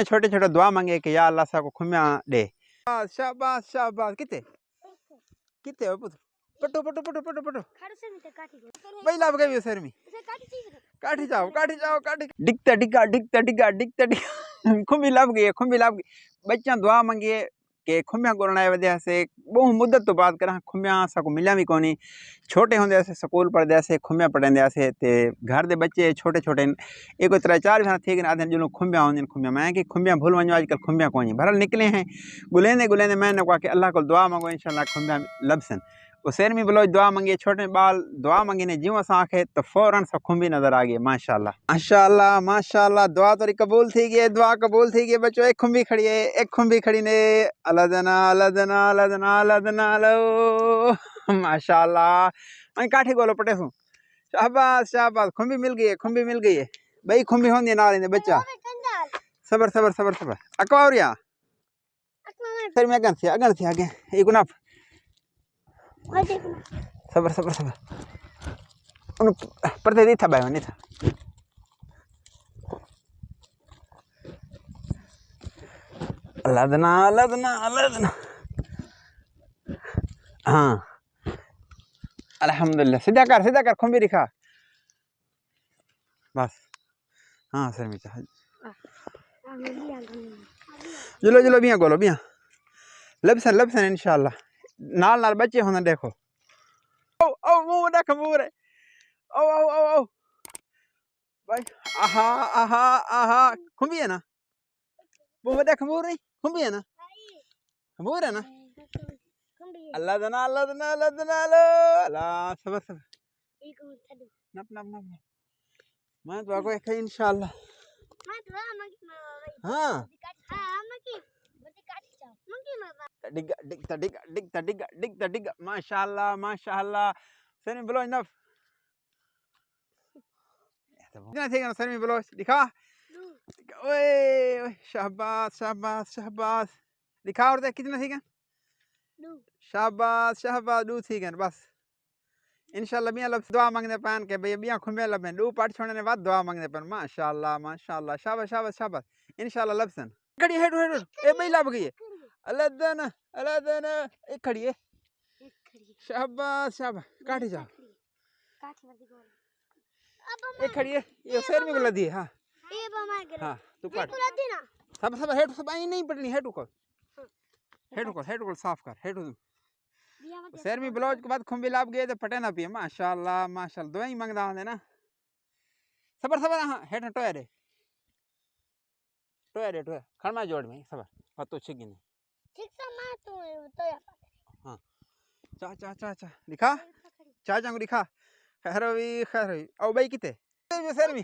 छोटे छोटे दुआ मांगे कि या अल्लाह सा को खुम्या दे। शाबाश शाबाश किते किते हो पुत्र पटो पटो पटो पटो पटो भाई लाभ गई सर में काठी जाओ काठी डिगता डिगा डिगता डिगा डिगता डिगा खुम्बी लाभ गई खुम्बी लाभ गई बच्चा दुआ मांगिए के खुम्या गोलना वजह से बहु मुद्दत तो बात करा खुम्या साको मिलिया भी कोनी। छोटे होंदे से स्कूल पढ़दे से खुम्या पढ़ंदे से ते घर दे बच्चे छोटे छोटे एक 3-4 साल थी आधे जो खुम्या होंदे खुम्या मैं कि खुम्या भूल वञो आजकल खुम्या कोनी भरल निकले हैं गुलेंदे गुलेंदे मैंने कहा कि अल्लाह को दुआ मांगो इंशाल्लाह खुम्या लबसन। वो शेर में बलोच दुआ मांगी छोटे बाल दुआ मांगी ने जीव असा आखे तो फौरन सा खुम्बी नजर आ गई माशाल्लाह माशाल्लाह माशाल्लाह दुआ तो कबूल थी गई दुआ कबूल थी गई बच्चों एक खुम्बी खड़ी है एक खुम्बी खड़ी ने अल्लाह माशाल्लाह काठी गोलो पटे सू शाबाश शाबाश खुम्बी मिल गई है भाई खुम्बी होंदी नाल ने बच्चा सबर सबर सबर सबर अकवारिया सर में अगन से आगे एक गुना सबर सबर सबर उन परते दी था भाई नहीं था अल्लाह हाँ अल्हम्दुलिल्लाह सीधा कर खुम्बी दिखा बस हाँ सर में जुलो जुलो बिया गोलो बिया लबसन इंशाल्लाह नाल नाल बच्चे होना देखो ओ ओ मुंह देख मुंह रे ओ ओ ओ ओ भाई आहा आहा आहा खुम्बी है ना मुंह देख मुंह रे खुम्बी है ना मुंह है ना अल्लाह सबर सबर नप नप नप मैं तो आको एक इंशाल्लाह हाँ डिग माशाल्लाह सर में बोलो इनफ कितना थे सर में बोलो दिखा ओए शाबाश दिखा और देख कितना थी शाबाश दू थी बस इंशाल्लाह बिया लब दुआ मांगने पान के भैया बिया खुम्बे लबे दू पाट छोड़ने ने बाद दुआ मांगने पर माशाल्लाह शाबाश इंशाल्लाह लबसन खड़ी हेड ए भाई लब गई अल्लाह एक खड़ी है शाबाश काटी जाओ एक खड़ी है ये शेर में गुला दी हां हां तू काट सब हेड सब आई नहीं पड़नी हेड को साफ कर हेड शेर में ब्लाउज के बाद खुम्बी लाभ गए तो पटे ना पिए माशाल्लाह दवाई मांगदा होंदे ना सबर हां हेड टोया खरमा जोड़ में सबर पतो छिगिने ठीक सा मां तो हां चा दिखा चाचा को दिखा खैर हुई ओ भाई किते शेर में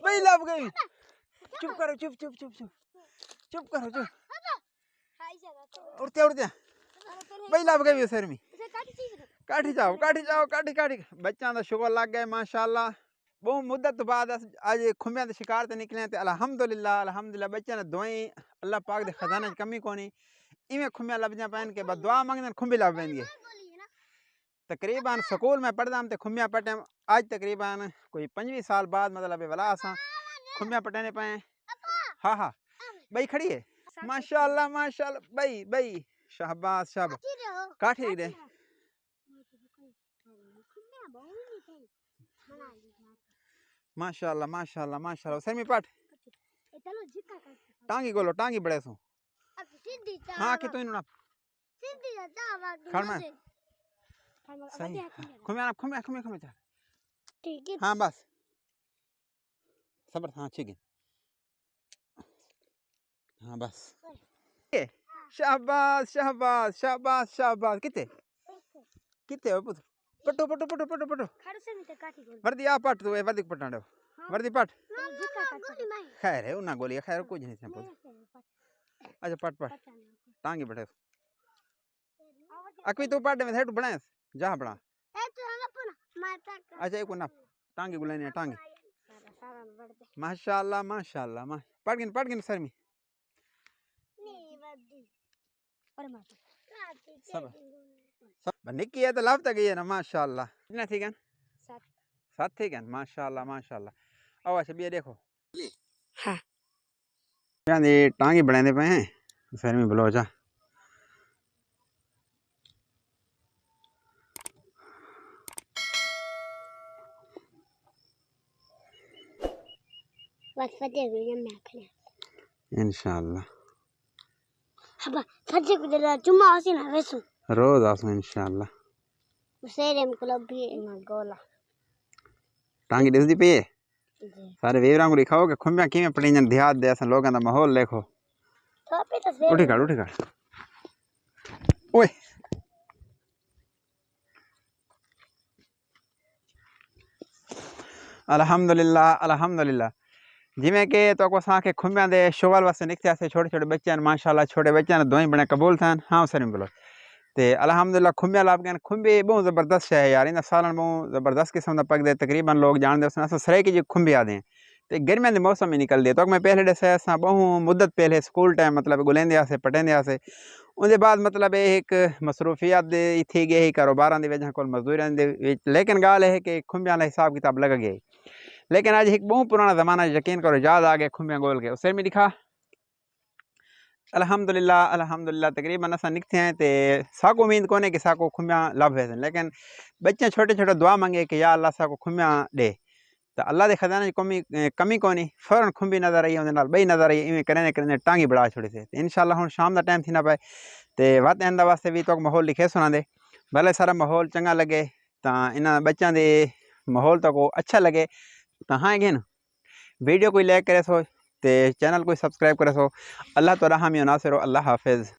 भाई लाभ गई चुप करो चुप करो उड़ते भाई लाभ गई शेर में काठी जाओ बच्चा का शुगर लग गए माशाल्लाह बहु मुद्दत बाद आज खुम्बिया के शिकार ते निकले ते अल्हम्दुलिल्लाह बच्चा ने दुआई अल्लाह पाक दे खजाने की कमी कोनी इवें खुम्बिया लब जा पहन के बस दुआ मांगने खुम्बी लब वेंदी तकरीबन स्कूल में पढ़दा ते खुम्बिया पटे आज तकरीबन कोई 25 साल बाद मतलब वाला असा खुम्बिया पटने पाए हाँ भाई खड़ी है माशाल्लाह भाई शाबाश काठी दे माशाल्लाह सर में पाठ टांगी गोलो टांगी बड़े सो हाँ कि तू ना खड़ में सही खुम्या ठीक है हाँ बस सबर हाँ ठीक है हाँ बस शाबाश किते हो पुत्र पटो वर्दी आ पट तू वर्दी पटाड़ो वर्दी पट खैर है ना गोली खैर कुछ नहीं पुत्र अच्छा पट टांगी बैठे अकवी तू पट में हेड बनाए जा बना अच्छा एक ना टांगी गुलाने टांगी माशाल्लाह पट गिन सर में सब निकी है तो लाभ तक गई है ना माशाल्लाह कितना ठीक है 7 ठीक है माशाल्लाह ओ अच्छा ये देखो हाँ दी टांगी बनाते पे हैं फिर भी बलोचा इंशाल्लाह रोज आसो इंशाल्लाह टांगी दिसदी पे सारे वेवरां को दिखाओ कि खुम्बियां किवें पड़ीजन देहात दे असन लोगां दा माहौल देखो उठी कर ओए अल्हम्दुलिल्लाह अल्हम्दुलिल्लाह जिमें कि तो को असांखे खुम्बियां दे शोगल वास्ते निकते छोटे छोटे बच्चे हैं माशाल्लाह छोटे बच्चे हैं दोई बने कबूल थे हाँ सर बोलो ते अल्हम्दुलिल्लाह खुम्बियां लाभ गए खुम्बी बहुत ज़बरदस्त शे है यार इन सालन बहुत ज़बरदस्त किस्म का पकदे तकरीबन लोग जानते अस सरेकी जी खुम्बी आते हैं तो गर्मियों के मौसम में निकलते तो मैं पहले दसे अस बहु मुद्दत पहले स्कूल टाइम मतलब गुलेंदे आसे पटेंदे आसे उनके बाद मतलब एक मसरूफियात थी गई कारोबार की वजह को मजदूरी लेकिन गाल है कि खुम्बियां हिसाब किताब लग गए लेकिन आज एक बहुत पुराना ज़माना यकीन करो याद आ गया खुम्बियां गोल के उसे में दिखा अल्हम्दुलिल्लाह अल्हम्दुलिल्लाह तकरीबन अस निकते हैं तो साको उम्मीद कोने कि साको खुम्बियां लाभ है लेकिन बच्चे छोटे छोटे दुआ मंगे कि या अल्लाह साको खुम्बियां दे तो अल्लाह के खजाने की कमी कोनी फौरन खुम्बी नजर आई उन्हें बई नजर आई इवें करें करें टांगी बढ़ा छोड़ी से इंशाल्लाह हुण शाम का टाइम थी ना पाए तो वत आंदा वास्ते भी तो माहौल लिखे सुना दे भले सारा माहौल चंगा लगे तो इन्होंने बच्चों के माहौल तो को अच्छा लगे तो हाँ अगेन वीडियो कोई लाइक करे सो तो चैनल कोई सब्सक्राइब करे सो अल्लाह तो हामी नासिर अल्लाह हाफिज़।